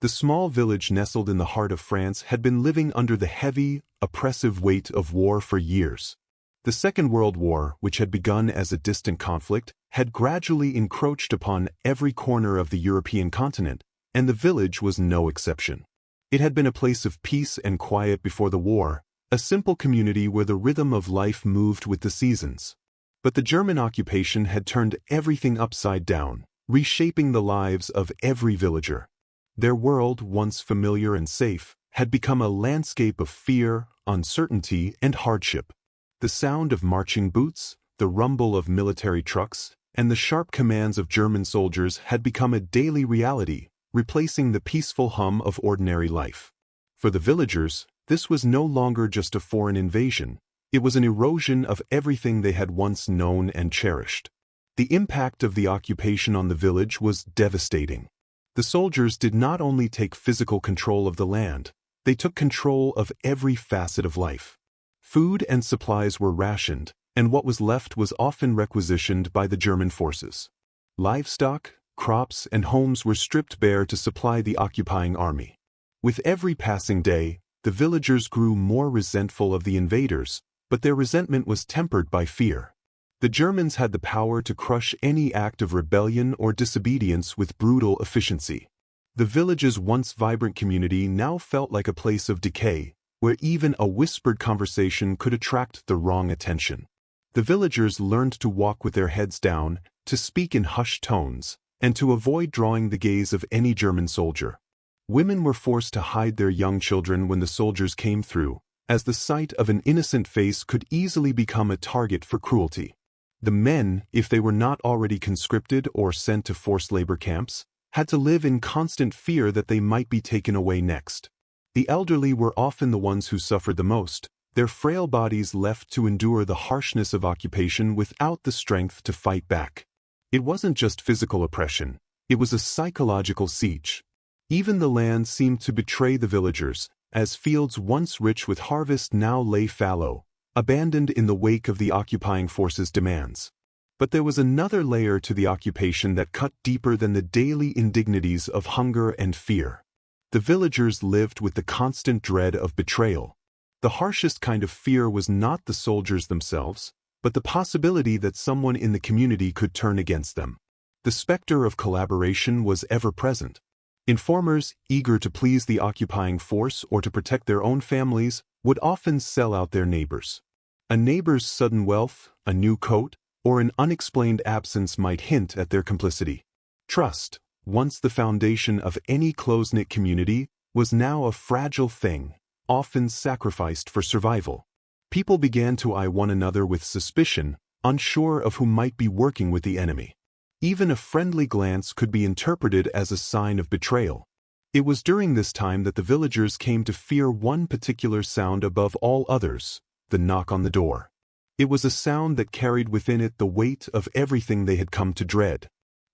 The small village nestled in the heart of France had been living under the heavy, oppressive weight of war for years. The Second World War, which had begun as a distant conflict, had gradually encroached upon every corner of the European continent, and the village was no exception. It had been a place of peace and quiet before the war, a simple community where the rhythm of life moved with the seasons. But the German occupation had turned everything upside down, reshaping the lives of every villager. Their world, once familiar and safe, had become a landscape of fear, uncertainty, and hardship. The sound of marching boots, the rumble of military trucks, and the sharp commands of German soldiers had become a daily reality, replacing the peaceful hum of ordinary life. For the villagers, this was no longer just a foreign invasion, it was an erosion of everything they had once known and cherished. The impact of the occupation on the village was devastating. The soldiers did not only take physical control of the land, they took control of every facet of life. Food and supplies were rationed, and what was left was often requisitioned by the German forces. Livestock, crops, and homes were stripped bare to supply the occupying army. With every passing day, the villagers grew more resentful of the invaders, but their resentment was tempered by fear. The Germans had the power to crush any act of rebellion or disobedience with brutal efficiency. The village's once vibrant community now felt like a place of decay, where even a whispered conversation could attract the wrong attention. The villagers learned to walk with their heads down, to speak in hushed tones, and to avoid drawing the gaze of any German soldier. Women were forced to hide their young children when the soldiers came through, as the sight of an innocent face could easily become a target for cruelty. The men, if they were not already conscripted or sent to forced labor camps, had to live in constant fear that they might be taken away next. The elderly were often the ones who suffered the most, their frail bodies left to endure the harshness of occupation without the strength to fight back. It wasn't just physical oppression, it was a psychological siege. Even the land seemed to betray the villagers, as fields once rich with harvest now lay fallow, abandoned in the wake of the occupying forces' demands. But there was another layer to the occupation that cut deeper than the daily indignities of hunger and fear. The villagers lived with the constant dread of betrayal. The harshest kind of fear was not the soldiers themselves, but the possibility that someone in the community could turn against them. The specter of collaboration was ever present. Informers, eager to please the occupying force or to protect their own families, would often sell out their neighbors. A neighbor's sudden wealth, a new coat, or an unexplained absence might hint at their complicity. Trust, once the foundation of any close-knit community, was now a fragile thing, often sacrificed for survival. People began to eye one another with suspicion, unsure of who might be working with the enemy. Even a friendly glance could be interpreted as a sign of betrayal. It was during this time that the villagers came to fear one particular sound above all others, the knock on the door. It was a sound that carried within it the weight of everything they had come to dread.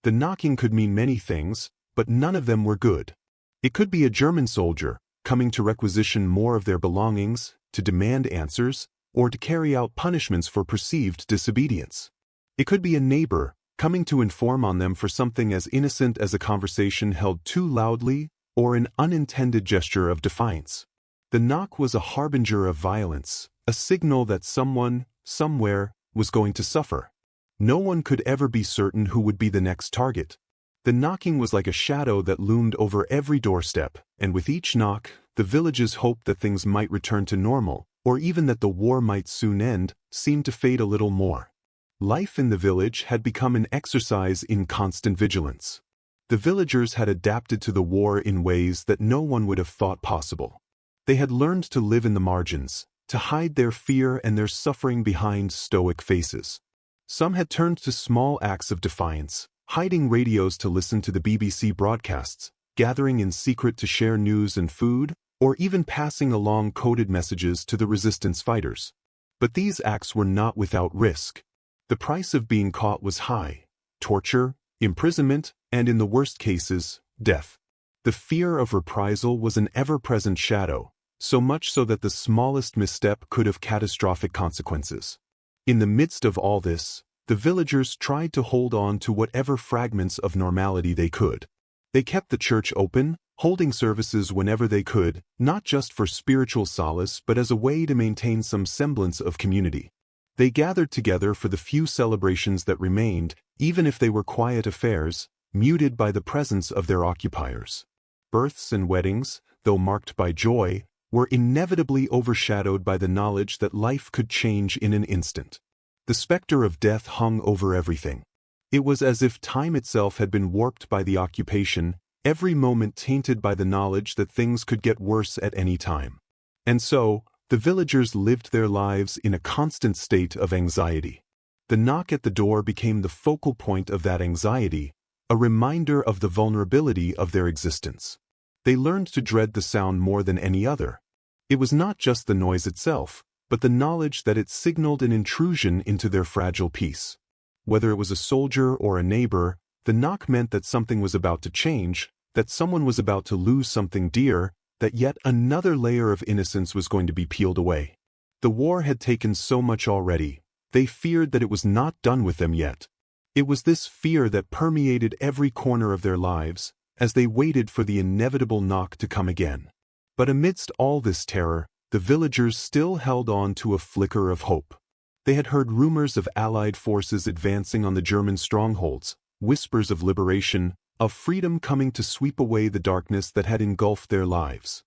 The knocking could mean many things, but none of them were good. It could be a German soldier, coming to requisition more of their belongings, to demand answers, or to carry out punishments for perceived disobedience. It could be a neighbor, coming to inform on them for something as innocent as a conversation held too loudly, or an unintended gesture of defiance. The knock was a harbinger of violence, a signal that someone, somewhere, was going to suffer. No one could ever be certain who would be the next target. The knocking was like a shadow that loomed over every doorstep, and with each knock, the village's hope that things might return to normal, or even that the war might soon end, seemed to fade a little more. Life in the village had become an exercise in constant vigilance. The villagers had adapted to the war in ways that no one would have thought possible. They had learned to live in the margins, to hide their fear and their suffering behind stoic faces. Some had turned to small acts of defiance, hiding radios to listen to the BBC broadcasts, gathering in secret to share news and food, or even passing along coded messages to the resistance fighters. But these acts were not without risk. The price of being caught was high: torture, imprisonment, and in the worst cases, death. The fear of reprisal was an ever-present shadow, so much so that the smallest misstep could have catastrophic consequences. In the midst of all this, the villagers tried to hold on to whatever fragments of normality they could. They kept the church open, holding services whenever they could, not just for spiritual solace but as a way to maintain some semblance of community. They gathered together for the few celebrations that remained, even if they were quiet affairs, muted by the presence of their occupiers. Births and weddings, though marked by joy, were inevitably overshadowed by the knowledge that life could change in an instant. The specter of death hung over everything. It was as if time itself had been warped by the occupation, every moment tainted by the knowledge that things could get worse at any time. And so, the villagers lived their lives in a constant state of anxiety. The knock at the door became the focal point of that anxiety, a reminder of the vulnerability of their existence. They learned to dread the sound more than any other. It was not just the noise itself, but the knowledge that it signaled an intrusion into their fragile peace. Whether it was a soldier or a neighbor, the knock meant that something was about to change, that someone was about to lose something dear, that yet another layer of innocence was going to be peeled away. The war had taken so much already. They feared that it was not done with them yet. It was this fear that permeated every corner of their lives, as they waited for the inevitable knock to come again. But amidst all this terror, the villagers still held on to a flicker of hope. They had heard rumors of Allied forces advancing on the German strongholds, whispers of liberation, of freedom coming to sweep away the darkness that had engulfed their lives.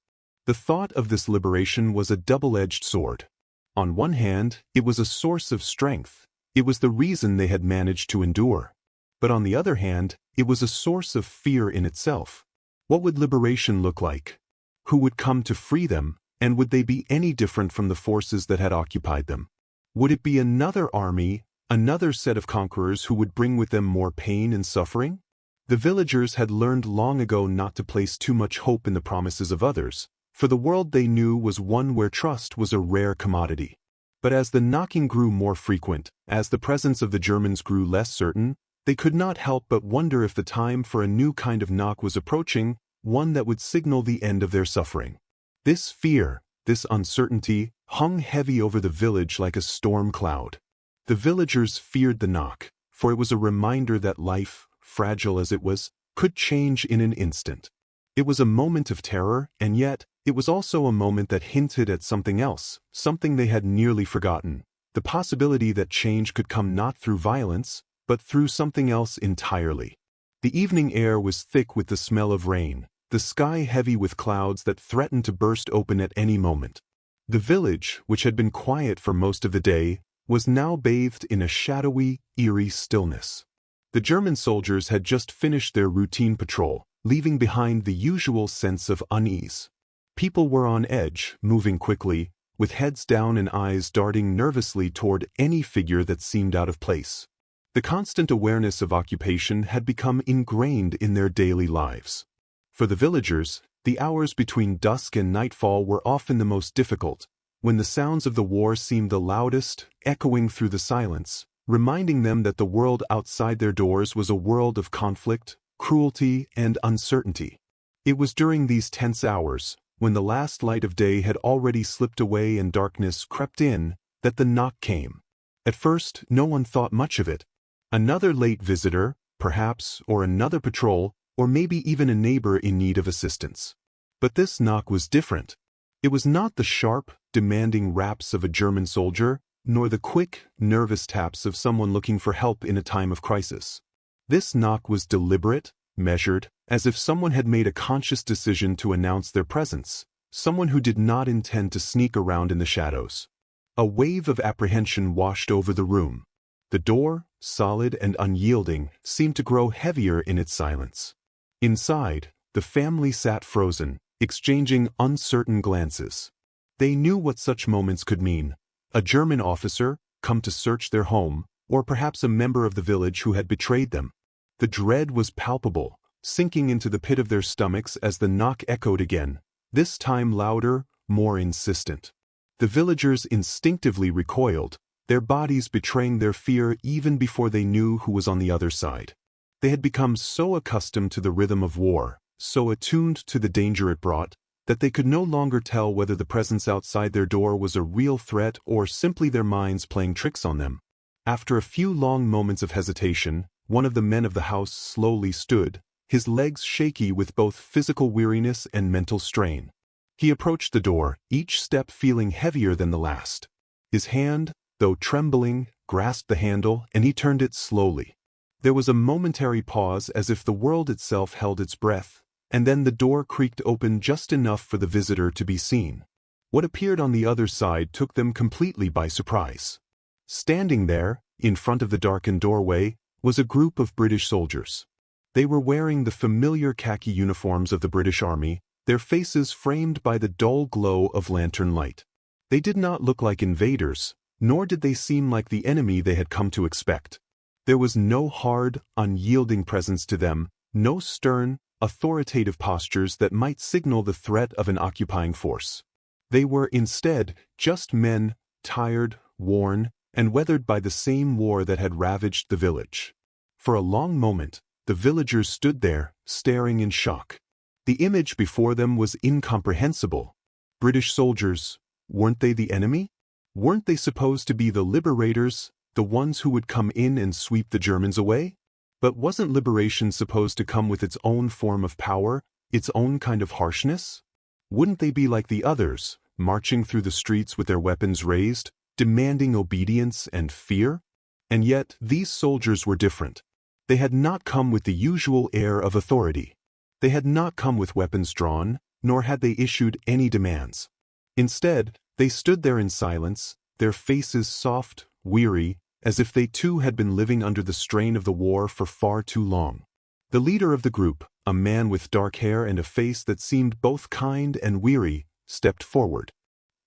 The thought of this liberation was a double-edged sword. On one hand, it was a source of strength. It was the reason they had managed to endure. But on the other hand, it was a source of fear in itself. What would liberation look like? Who would come to free them, and would they be any different from the forces that had occupied them? Would it be another army, another set of conquerors who would bring with them more pain and suffering? The villagers had learned long ago not to place too much hope in the promises of others, for the world they knew was one where trust was a rare commodity. But as the knocking grew more frequent, as the presence of the Germans grew less certain, they could not help but wonder if the time for a new kind of knock was approaching, one that would signal the end of their suffering. This fear, this uncertainty, hung heavy over the village like a storm cloud. The villagers feared the knock, for it was a reminder that life, fragile as it was, could change in an instant. It was a moment of terror, and yet, it was also a moment that hinted at something else, something they had nearly forgotten, the possibility that change could come not through violence, but through something else entirely. The evening air was thick with the smell of rain, the sky heavy with clouds that threatened to burst open at any moment. The village, which had been quiet for most of the day, was now bathed in a shadowy, eerie stillness. The German soldiers had just finished their routine patrol, leaving behind the usual sense of unease. People were on edge, moving quickly, with heads down and eyes darting nervously toward any figure that seemed out of place. The constant awareness of occupation had become ingrained in their daily lives. For the villagers, the hours between dusk and nightfall were often the most difficult, when the sounds of the war seemed the loudest, echoing through the silence, reminding them that the world outside their doors was a world of conflict, cruelty, and uncertainty. It was during these tense hours, when the last light of day had already slipped away and darkness crept in, that the knock came. At first, no one thought much of it. Another late visitor, perhaps, or another patrol, or maybe even a neighbor in need of assistance. But this knock was different. It was not the sharp, demanding raps of a German soldier, nor the quick, nervous taps of someone looking for help in a time of crisis. This knock was deliberate, measured, as if someone had made a conscious decision to announce their presence, someone who did not intend to sneak around in the shadows. A wave of apprehension washed over the room. The door, solid and unyielding, seemed to grow heavier in its silence. Inside, the family sat frozen, exchanging uncertain glances. They knew what such moments could mean. A German officer, come to search their home, or perhaps a member of the village who had betrayed them. The dread was palpable, sinking into the pit of their stomachs as the knock echoed again, this time louder, more insistent. The villagers instinctively recoiled, their bodies betraying their fear even before they knew who was on the other side. They had become so accustomed to the rhythm of war, so attuned to the danger it brought, that they could no longer tell whether the presence outside their door was a real threat or simply their minds playing tricks on them. After a few long moments of hesitation, one of the men of the house slowly stood, his legs shaky with both physical weariness and mental strain. He approached the door, each step feeling heavier than the last. His hand, though trembling, grasped the handle, and he turned it slowly. There was a momentary pause as if the world itself held its breath, and then the door creaked open just enough for the visitor to be seen. What appeared on the other side took them completely by surprise. Standing there, in front of the darkened doorway, was a group of British soldiers. They were wearing the familiar khaki uniforms of the British Army, their faces framed by the dull glow of lantern light. They did not look like invaders, nor did they seem like the enemy they had come to expect. There was no hard, unyielding presence to them, no stern, authoritative postures that might signal the threat of an occupying force. They were instead just men, tired, worn, and weathered by the same war that had ravaged the village. For a long moment, the villagers stood there, staring in shock. The image before them was incomprehensible. British soldiers, weren't they the enemy? Weren't they supposed to be the liberators, the ones who would come in and sweep the Germans away? But wasn't liberation supposed to come with its own form of power, its own kind of harshness? Wouldn't they be like the others, marching through the streets with their weapons raised, demanding obedience and fear? And yet, these soldiers were different. They had not come with the usual air of authority. They had not come with weapons drawn, nor had they issued any demands. Instead, they stood there in silence, their faces soft, weary, as if they too had been living under the strain of the war for far too long. The leader of the group, a man with dark hair and a face that seemed both kind and weary, stepped forward.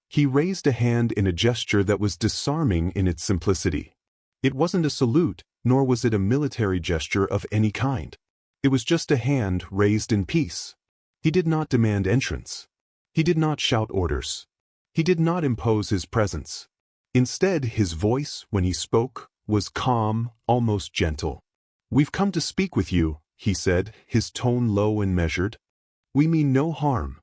He raised a hand in a gesture that was disarming in its simplicity. It wasn't a salute, nor was it a military gesture of any kind. It was just a hand raised in peace. He did not demand entrance. He did not shout orders. He did not impose his presence. Instead, his voice, when he spoke, was calm, almost gentle. "We've come to speak with you," he said, his tone low and measured. "We mean no harm."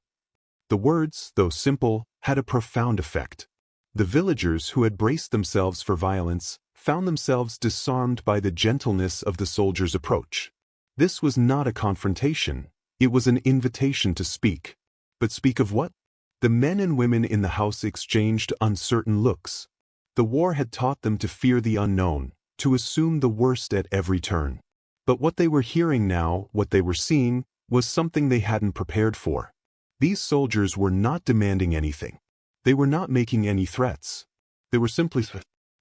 The words, though simple, had a profound effect. The villagers who had braced themselves for violence found themselves disarmed by the gentleness of the soldier's approach. This was not a confrontation, it was an invitation to speak. But speak of what? The men and women in the house exchanged uncertain looks. The war had taught them to fear the unknown, to assume the worst at every turn. But what they were hearing now, what they were seeing, was something they hadn't prepared for. These soldiers were not demanding anything. They were not making any threats. They were simply...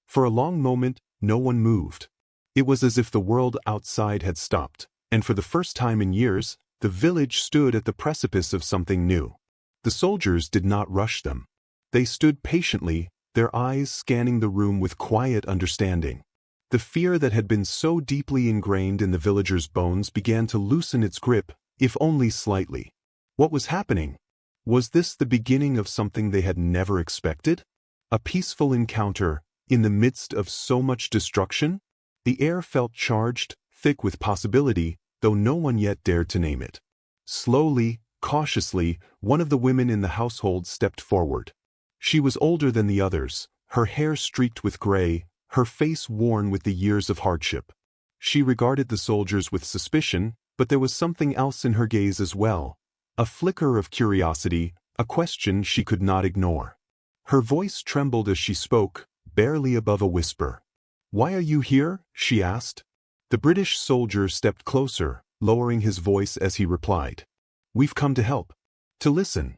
For a long moment, no one moved. It was as if the world outside had stopped, and for the first time in years, the village stood at the precipice of something new. The soldiers did not rush them. They stood patiently, their eyes scanning the room with quiet understanding. The fear that had been so deeply ingrained in the villagers' bones began to loosen its grip, if only slightly. What was happening? Was this the beginning of something they had never expected? A peaceful encounter, in the midst of so much destruction? The air felt charged, thick with possibility, though no one yet dared to name it. Slowly, cautiously, one of the women in the household stepped forward. She was older than the others, her hair streaked with gray, her face worn with the years of hardship. She regarded the soldiers with suspicion, but there was something else in her gaze as well. A flicker of curiosity, a question she could not ignore. Her voice trembled as she spoke, barely above a whisper. "Why are you here?" she asked. The British soldier stepped closer, lowering his voice as he replied. "We've come to help. To listen."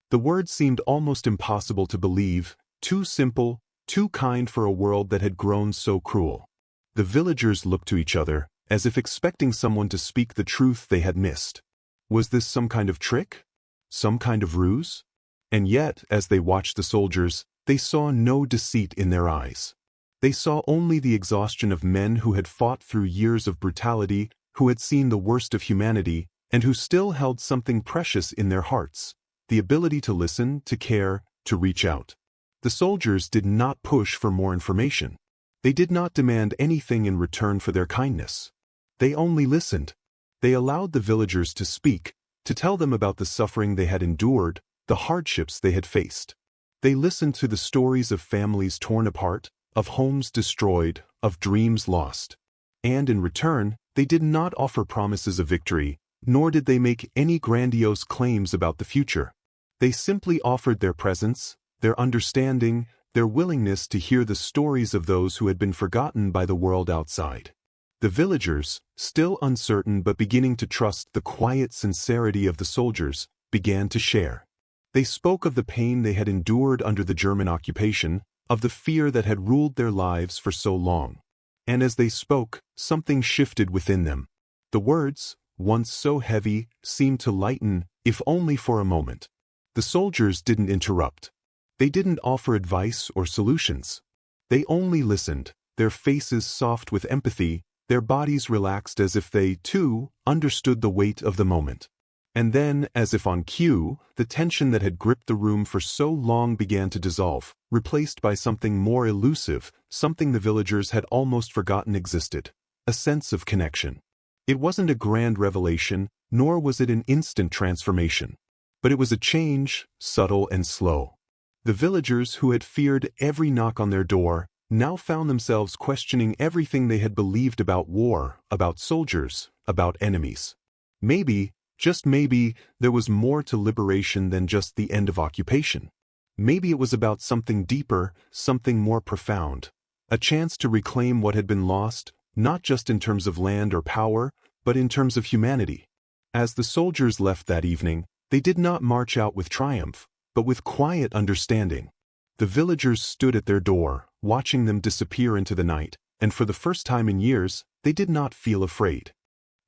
The words seemed almost impossible to believe, too simple, too kind for a world that had grown so cruel. The villagers looked to each other, as if expecting someone to speak the truth they had missed. Was this some kind of trick? Some kind of ruse? And yet, as they watched the soldiers, they saw no deceit in their eyes. They saw only the exhaustion of men who had fought through years of brutality, who had seen the worst of humanity, and who still held something precious in their hearts, the ability to listen, to care, to reach out. The soldiers did not push for more information. They did not demand anything in return for their kindness. They only listened. They allowed the villagers to speak, to tell them about the suffering they had endured, the hardships they had faced. They listened to the stories of families torn apart, of homes destroyed, of dreams lost. And in return, They did not offer promises of victory, nor did they make any grandiose claims about the future. They simply offered their presence, their understanding, their willingness to hear the stories of those who had been forgotten by the world outside. The villagers, still uncertain but beginning to trust the quiet sincerity of the soldiers, began to share. They spoke of the pain they had endured under the German occupation, of the fear that had ruled their lives for so long. And as they spoke, something shifted within them. The words, once so heavy, seemed to lighten, if only for a moment. The soldiers didn't interrupt. They didn't offer advice or solutions. They only listened, their faces soft with empathy, their bodies relaxed as if they, too, understood the weight of the moment. And then, as if on cue, the tension that had gripped the room for so long began to dissolve, replaced by something more elusive, something the villagers had almost forgotten existed: a sense of connection. It wasn't a grand revelation, nor was it an instant transformation. But it was a change, subtle and slow. The villagers who had feared every knock on their door now found themselves questioning everything they had believed about war, about soldiers, about enemies. Maybe, just maybe, there was more to liberation than just the end of occupation. Maybe it was about something deeper, something more profound. A chance to reclaim what had been lost, not just in terms of land or power, but in terms of humanity. As the soldiers left that evening, they did not march out with triumph, but with quiet understanding. The villagers stood at their door, watching them disappear into the night, and for the first time in years, they did not feel afraid.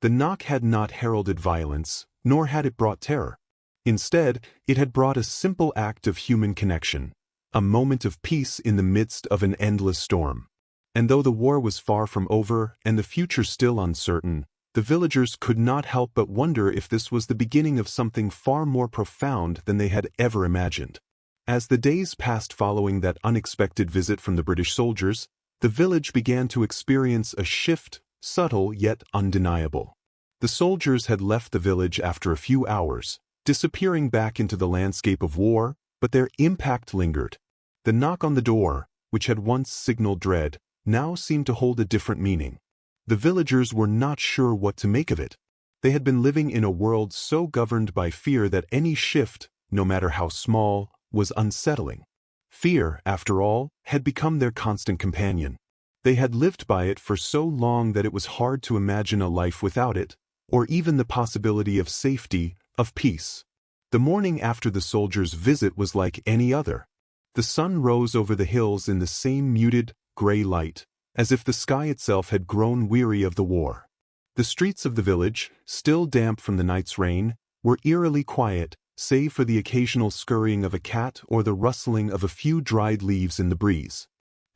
The knock had not heralded violence, nor had it brought terror. Instead, it had brought a simple act of human connection, a moment of peace in the midst of an endless storm. And though the war was far from over and the future still uncertain, the villagers could not help but wonder if this was the beginning of something far more profound than they had ever imagined. As the days passed following that unexpected visit from the British soldiers, the village began to experience a shift, subtle yet undeniable. The soldiers had left the village after a few hours, disappearing back into the landscape of war, but their impact lingered. The knock on the door, which had once signaled dread, now seemed to hold a different meaning. The villagers were not sure what to make of it. They had been living in a world so governed by fear that any shift, no matter how small, was unsettling. Fear, after all, had become their constant companion. They had lived by it for so long that it was hard to imagine a life without it, or even the possibility of safety, of peace. The morning after the soldiers' visit was like any other. The sun rose over the hills in the same muted, gray light, as if the sky itself had grown weary of the war. The streets of the village, still damp from the night's rain, were eerily quiet, save for the occasional scurrying of a cat or the rustling of a few dried leaves in the breeze.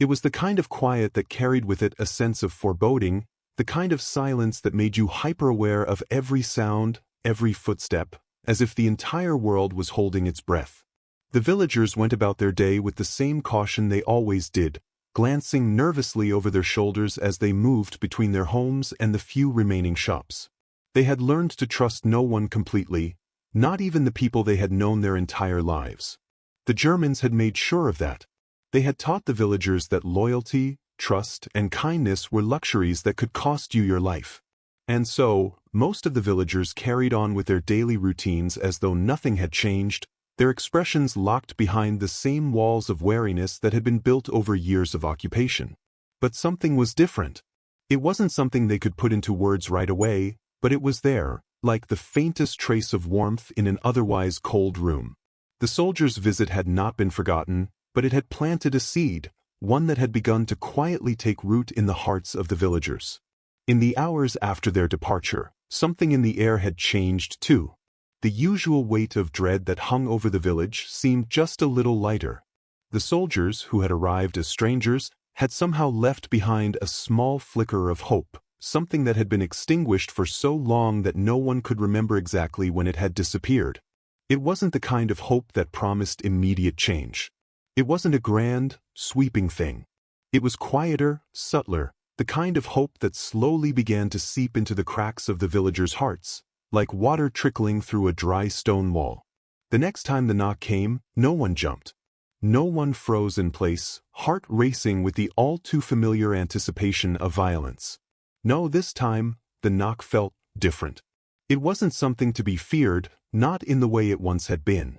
It was the kind of quiet that carried with it a sense of foreboding, the kind of silence that made you hyper-aware of every sound, every footstep, as if the entire world was holding its breath. The villagers went about their day with the same caution they always did, glancing nervously over their shoulders as they moved between their homes and the few remaining shops. They had learned to trust no one completely, not even the people they had known their entire lives. The Germans had made sure of that. They had taught the villagers that loyalty, trust, and kindness were luxuries that could cost you your life. And so, most of the villagers carried on with their daily routines as though nothing had changed, their expressions locked behind the same walls of wariness that had been built over years of occupation. But something was different. It wasn't something they could put into words right away, but it was there, like the faintest trace of warmth in an otherwise cold room. The soldiers' visit had not been forgotten, but it had planted a seed, one that had begun to quietly take root in the hearts of the villagers. In the hours after their departure, something in the air had changed too. The usual weight of dread that hung over the village seemed just a little lighter. The soldiers, who had arrived as strangers, had somehow left behind a small flicker of hope, something that had been extinguished for so long that no one could remember exactly when it had disappeared. It wasn't the kind of hope that promised immediate change. It wasn't a grand, sweeping thing. It was quieter, subtler, the kind of hope that slowly began to seep into the cracks of the villagers' hearts, like water trickling through a dry stone wall. The next time the knock came, no one jumped. No one froze in place, heart racing with the all-too-familiar anticipation of violence. No, this time, the knock felt different. It wasn't something to be feared, not in the way it once had been.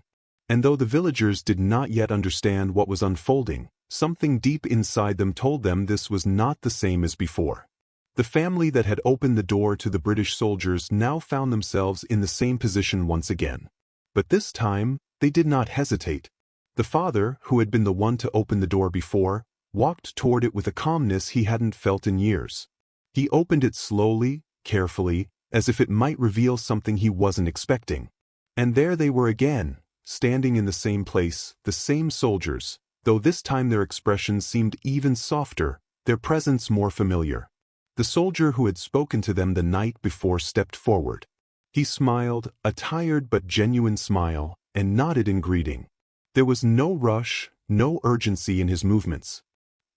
And though the villagers did not yet understand what was unfolding, something deep inside them told them this was not the same as before. The family that had opened the door to the British soldiers now found themselves in the same position once again. But this time, they did not hesitate. The father, who had been the one to open the door before, walked toward it with a calmness he hadn't felt in years. He opened it slowly, carefully, as if it might reveal something he wasn't expecting. And there they were again, standing in the same place, the same soldiers, though this time their expressions seemed even softer, their presence more familiar. The soldier who had spoken to them the night before stepped forward. He smiled, a tired but genuine smile, and nodded in greeting. There was no rush, no urgency in his movements.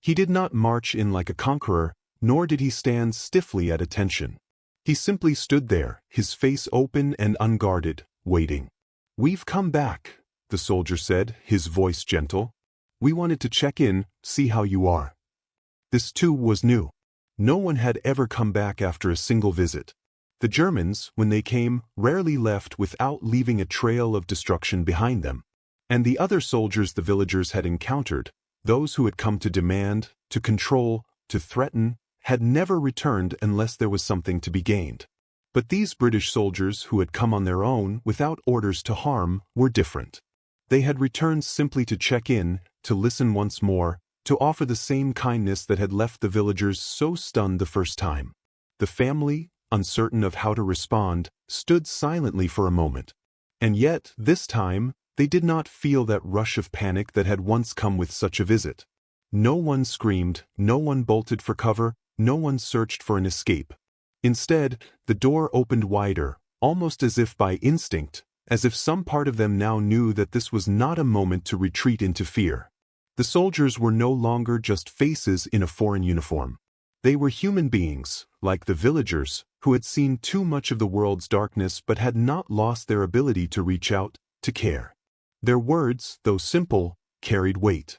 He did not march in like a conqueror, nor did he stand stiffly at attention. He simply stood there, his face open and unguarded, waiting. "We've come back," the soldier said, his voice gentle. "We wanted to check in, see how you are." This too was new. No one had ever come back after a single visit. The Germans, when they came, rarely left without leaving a trail of destruction behind them. And the other soldiers the villagers had encountered, those who had come to demand, to control, to threaten, had never returned unless there was something to be gained. But these British soldiers who had come on their own, without orders to harm, were different. They had returned simply to check in, to listen once more, to offer the same kindness that had left the villagers so stunned the first time. The family, uncertain of how to respond, stood silently for a moment. And yet, this time, they did not feel that rush of panic that had once come with such a visit. No one screamed, no one bolted for cover, no one searched for an escape. Instead, the door opened wider, almost as if by instinct, as if some part of them now knew that this was not a moment to retreat into fear. The soldiers were no longer just faces in a foreign uniform. They were human beings, like the villagers, who had seen too much of the world's darkness but had not lost their ability to reach out, to care. Their words, though simple, carried weight.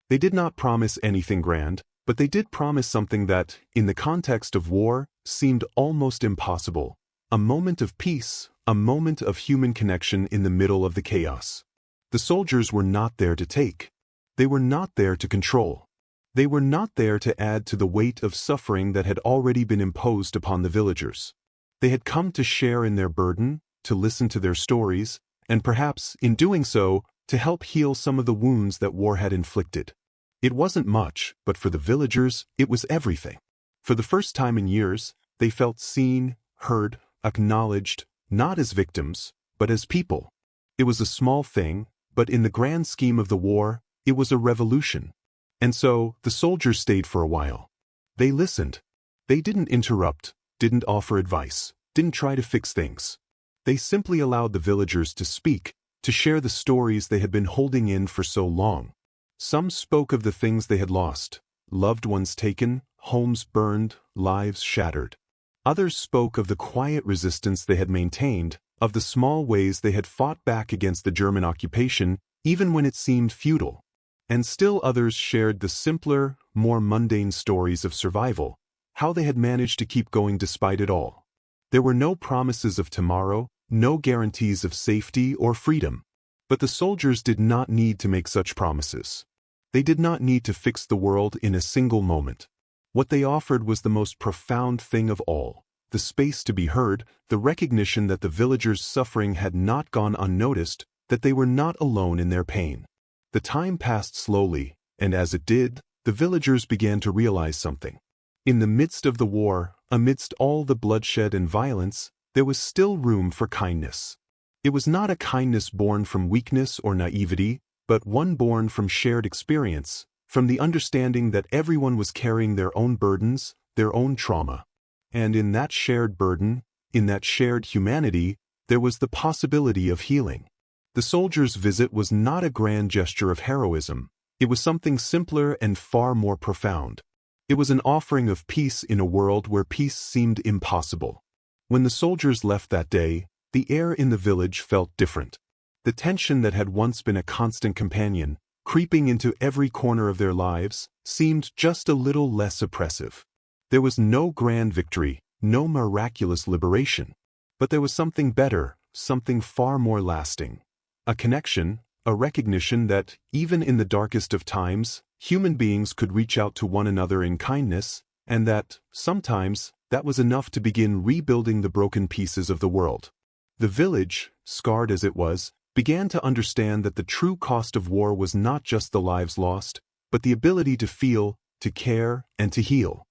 They did not promise anything grand, but they did promise something that, in the context of war, seemed almost impossible. A moment of peace, a moment of human connection in the middle of the chaos. The soldiers were not there to take. They were not there to control. They were not there to add to the weight of suffering that had already been imposed upon the villagers. They had come to share in their burden, to listen to their stories, and perhaps, in doing so, to help heal some of the wounds that war had inflicted. It wasn't much, but for the villagers, it was everything. For the first time in years, they felt seen, heard, acknowledged, not as victims, but as people. It was a small thing, but in the grand scheme of the war, it was a revolution. And so, the soldiers stayed for a while. They listened. They didn't interrupt, didn't offer advice, didn't try to fix things. They simply allowed the villagers to speak, to share the stories they had been holding in for so long. Some spoke of the things they had lost, loved ones taken, homes burned, lives shattered. Others spoke of the quiet resistance they had maintained, of the small ways they had fought back against the German occupation, even when it seemed futile. And still others shared the simpler, more mundane stories of survival, how they had managed to keep going despite it all. There were no promises of tomorrow, no guarantees of safety or freedom. But the soldiers did not need to make such promises. They did not need to fix the world in a single moment. What they offered was the most profound thing of all, the space to be heard, the recognition that the villagers' suffering had not gone unnoticed, that they were not alone in their pain. The time passed slowly, and as it did, the villagers began to realize something. In the midst of the war, amidst all the bloodshed and violence, there was still room for kindness. It was not a kindness born from weakness or naivety, but one born from shared experience, from the understanding that everyone was carrying their own burdens, their own trauma. And in that shared burden, in that shared humanity, there was the possibility of healing. The soldiers' visit was not a grand gesture of heroism. It was something simpler and far more profound. It was an offering of peace in a world where peace seemed impossible. When the soldiers left that day, the air in the village felt different. The tension that had once been a constant companion, creeping into every corner of their lives, seemed just a little less oppressive. There was no grand victory, no miraculous liberation. But there was something better, something far more lasting. A connection, a recognition that, even in the darkest of times, human beings could reach out to one another in kindness, and that, sometimes, that was enough to begin rebuilding the broken pieces of the world. The village, scarred as it was, began to understand that the true cost of war was not just the lives lost, but the ability to feel, to care, and to heal.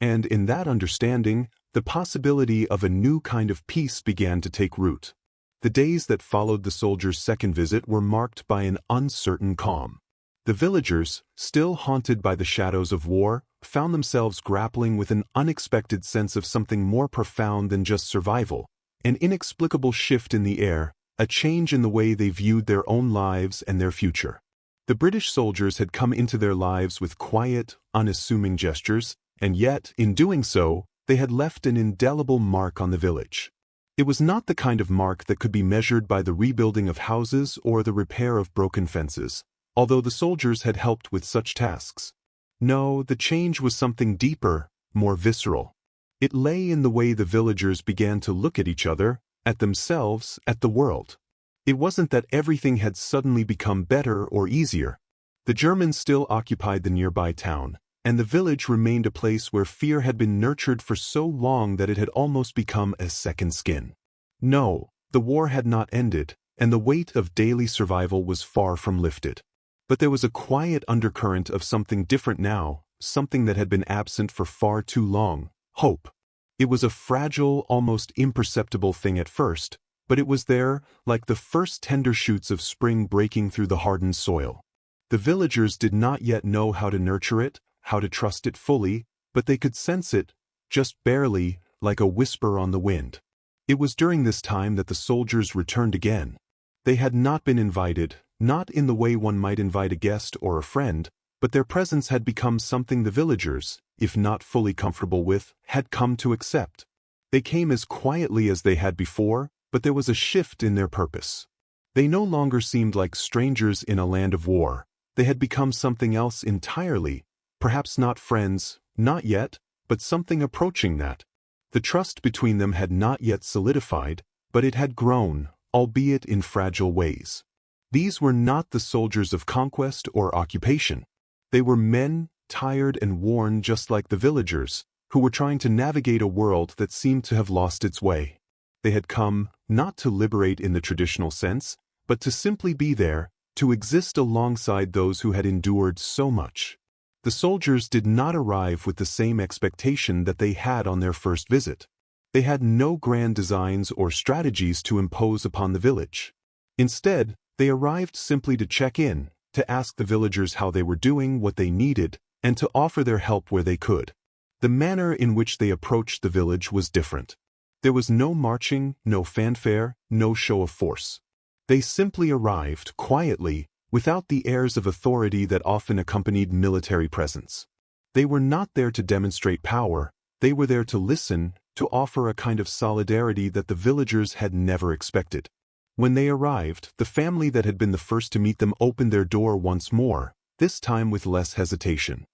And in that understanding, the possibility of a new kind of peace began to take root. The days that followed the soldiers' second visit were marked by an uncertain calm. The villagers, still haunted by the shadows of war, found themselves grappling with an unexpected sense of something more profound than just survival, an inexplicable shift in the air, a change in the way they viewed their own lives and their future. The British soldiers had come into their lives with quiet, unassuming gestures, and yet, in doing so, they had left an indelible mark on the village. It was not the kind of mark that could be measured by the rebuilding of houses or the repair of broken fences, although the soldiers had helped with such tasks. No, the change was something deeper, more visceral. It lay in the way the villagers began to look at each other, at themselves, at the world. It wasn't that everything had suddenly become better or easier. The Germans still occupied the nearby town, and the village remained a place where fear had been nurtured for so long that it had almost become a second skin. No, the war had not ended, and the weight of daily survival was far from lifted. But there was a quiet undercurrent of something different now, something that had been absent for far too long: hope. It was a fragile, almost imperceptible thing at first, but it was there, like the first tender shoots of spring breaking through the hardened soil. The villagers did not yet know how to nurture it, how to trust it fully, but they could sense it, just barely, like a whisper on the wind. It was during this time that the soldiers returned again. They had not been invited, not in the way one might invite a guest or a friend, but their presence had become something the villagers, if not fully comfortable with, had come to accept. They came as quietly as they had before, but there was a shift in their purpose. They no longer seemed like strangers in a land of war. They had become something else entirely. Perhaps not friends, not yet, but something approaching that. The trust between them had not yet solidified, but it had grown, albeit in fragile ways. These were not the soldiers of conquest or occupation. They were men, tired and worn just like the villagers, who were trying to navigate a world that seemed to have lost its way. They had come, not to liberate in the traditional sense, but to simply be there, to exist alongside those who had endured so much. The soldiers did not arrive with the same expectation that they had on their first visit. They had no grand designs or strategies to impose upon the village. Instead, they arrived simply to check in, to ask the villagers how they were doing, what they needed, and to offer their help where they could. The manner in which they approached the village was different. There was no marching, no fanfare, no show of force. They simply arrived, quietly, without the airs of authority that often accompanied military presence. They were not there to demonstrate power, they were there to listen, to offer a kind of solidarity that the villagers had never expected. When they arrived, the family that had been the first to meet them opened their door once more, this time with less hesitation.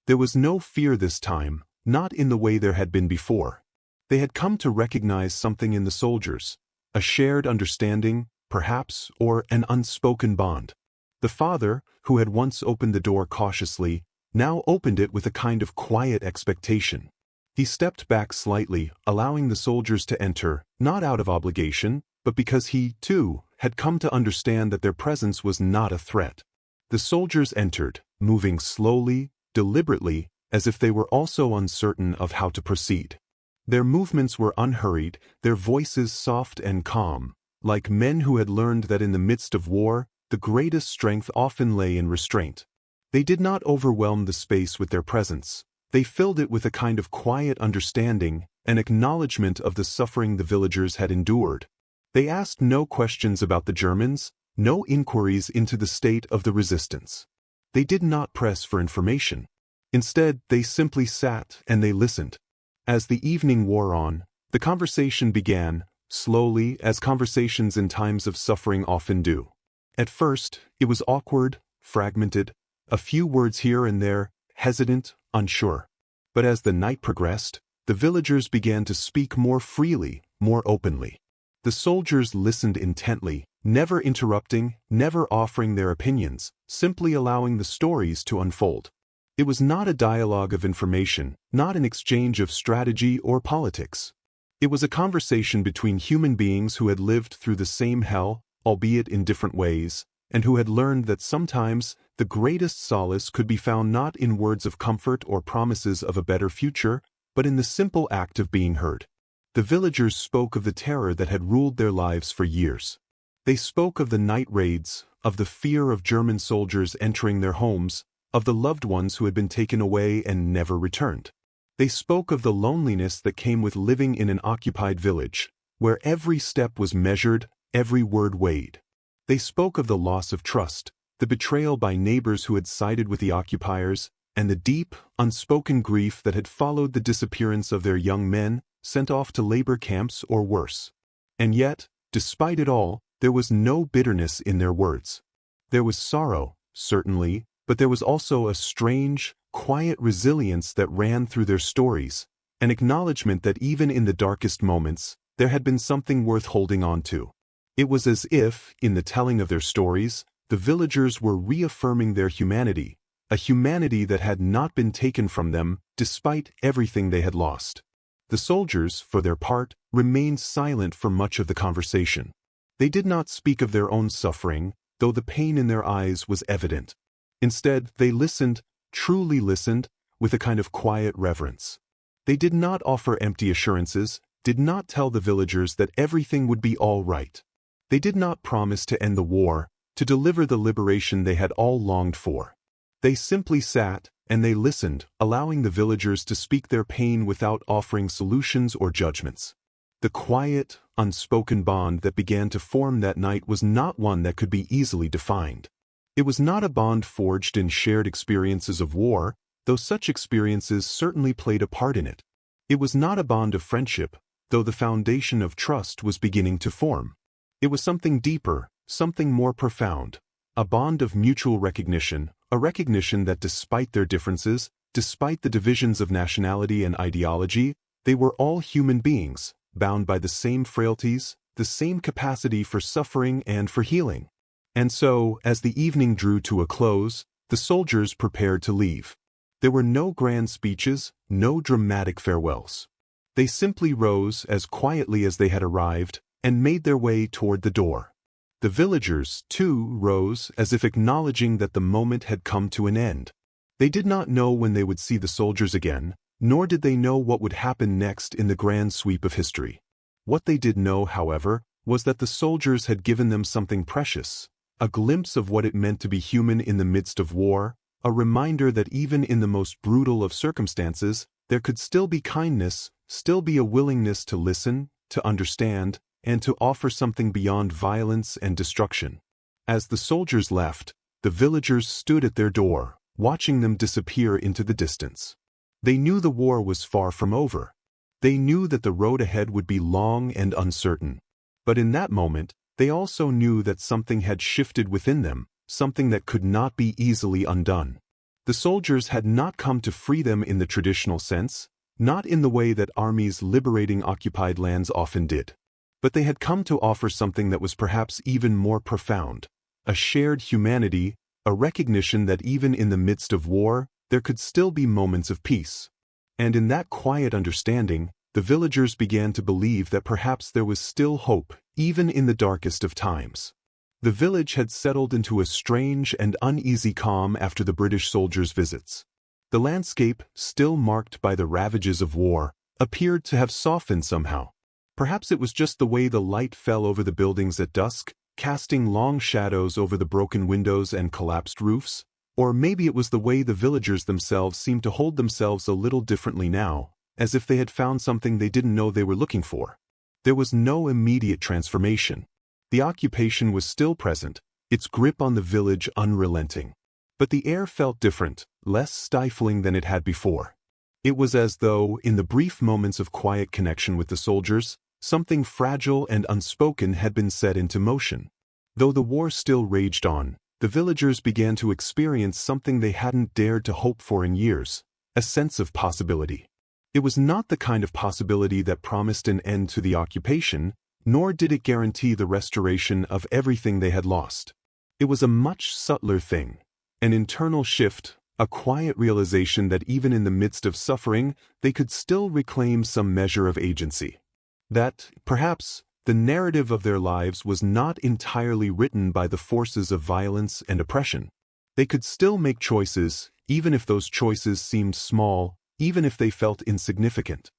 There was no fear this time, not in the way there had been before. They had come to recognize something in the soldiers, a shared understanding, perhaps, or an unspoken bond. The father, who had once opened the door cautiously, now opened it with a kind of quiet expectation. He stepped back slightly, allowing the soldiers to enter, not out of obligation, but because he, too, had come to understand that their presence was not a threat. The soldiers entered, moving slowly, deliberately, as if they were also uncertain of how to proceed. Their movements were unhurried, their voices soft and calm, like men who had learned that in the midst of war, the greatest strength often lay in restraint. They did not overwhelm the space with their presence. They filled it with a kind of quiet understanding, an acknowledgement of the suffering the villagers had endured. They asked no questions about the Germans, no inquiries into the state of the resistance. They did not press for information. Instead, they simply sat and they listened. As the evening wore on, the conversation began, slowly, as conversations in times of suffering often do. At first, it was awkward, fragmented, a few words here and there, hesitant, unsure. But as the night progressed, the villagers began to speak more freely, more openly. The soldiers listened intently, never interrupting, never offering their opinions, simply allowing the stories to unfold. It was not a dialogue of information, not an exchange of strategy or politics. It was a conversation between human beings who had lived through the same hell, albeit in different ways, and who had learned that sometimes the greatest solace could be found not in words of comfort or promises of a better future, but in the simple act of being heard. The villagers spoke of the terror that had ruled their lives for years. They spoke of the night raids, of the fear of German soldiers entering their homes, of the loved ones who had been taken away and never returned. They spoke of the loneliness that came with living in an occupied village, where every step was measured, every word weighed. They spoke of the loss of trust, the betrayal by neighbors who had sided with the occupiers, and the deep, unspoken grief that had followed the disappearance of their young men, sent off to labor camps or worse. And yet, despite it all, there was no bitterness in their words. There was sorrow, certainly, but there was also a strange, quiet resilience that ran through their stories, an acknowledgement that even in the darkest moments, there had been something worth holding on to. It was as if, in the telling of their stories, the villagers were reaffirming their humanity, a humanity that had not been taken from them despite everything they had lost. The soldiers, for their part, remained silent for much of the conversation. They did not speak of their own suffering, though the pain in their eyes was evident. Instead, they listened, truly listened, with a kind of quiet reverence. They did not offer empty assurances, did not tell the villagers that everything would be all right. They did not promise to end the war, to deliver the liberation they had all longed for. They simply sat, and they listened, allowing the villagers to speak their pain without offering solutions or judgments. The quiet, unspoken bond that began to form that night was not one that could be easily defined. It was not a bond forged in shared experiences of war, though such experiences certainly played a part in it. It was not a bond of friendship, though the foundation of trust was beginning to form. It was something deeper, something more profound, a bond of mutual recognition, a recognition that despite their differences, despite the divisions of nationality and ideology, they were all human beings, bound by the same frailties, the same capacity for suffering and for healing. And so, as the evening drew to a close, the soldiers prepared to leave. There were no grand speeches, no dramatic farewells. They simply rose as quietly as they had arrived and made their way toward the door. The villagers, too, rose as if acknowledging that the moment had come to an end. They did not know when they would see the soldiers again, nor did they know what would happen next in the grand sweep of history. What they did know, however, was that the soldiers had given them something precious, a glimpse of what it meant to be human in the midst of war, a reminder that even in the most brutal of circumstances, there could still be kindness, still be a willingness to listen, to understand, and to offer something beyond violence and destruction. As the soldiers left, the villagers stood at their door, watching them disappear into the distance. They knew the war was far from over. They knew that the road ahead would be long and uncertain. But in that moment, they also knew that something had shifted within them, something that could not be easily undone. The soldiers had not come to free them in the traditional sense, not in the way that armies liberating occupied lands often did. But they had come to offer something that was perhaps even more profound, a shared humanity, a recognition that even in the midst of war, there could still be moments of peace. And in that quiet understanding, the villagers began to believe that perhaps there was still hope, even in the darkest of times. The village had settled into a strange and uneasy calm after the British soldiers' visits. The landscape, still marked by the ravages of war, appeared to have softened somehow. Perhaps it was just the way the light fell over the buildings at dusk, casting long shadows over the broken windows and collapsed roofs, or maybe it was the way the villagers themselves seemed to hold themselves a little differently now, as if they had found something they didn't know they were looking for. There was no immediate transformation. The occupation was still present, its grip on the village unrelenting. But the air felt different, less stifling than it had before. It was as though, in the brief moments of quiet connection with the soldiers, something fragile and unspoken had been set into motion. Though the war still raged on, the villagers began to experience something they hadn't dared to hope for in years, a sense of possibility. It was not the kind of possibility that promised an end to the occupation, nor did it guarantee the restoration of everything they had lost. It was a much subtler thing, an internal shift, a quiet realization that even in the midst of suffering, they could still reclaim some measure of agency. That, perhaps, the narrative of their lives was not entirely written by the forces of violence and oppression. They could still make choices, even if those choices seemed small, even if they felt insignificant.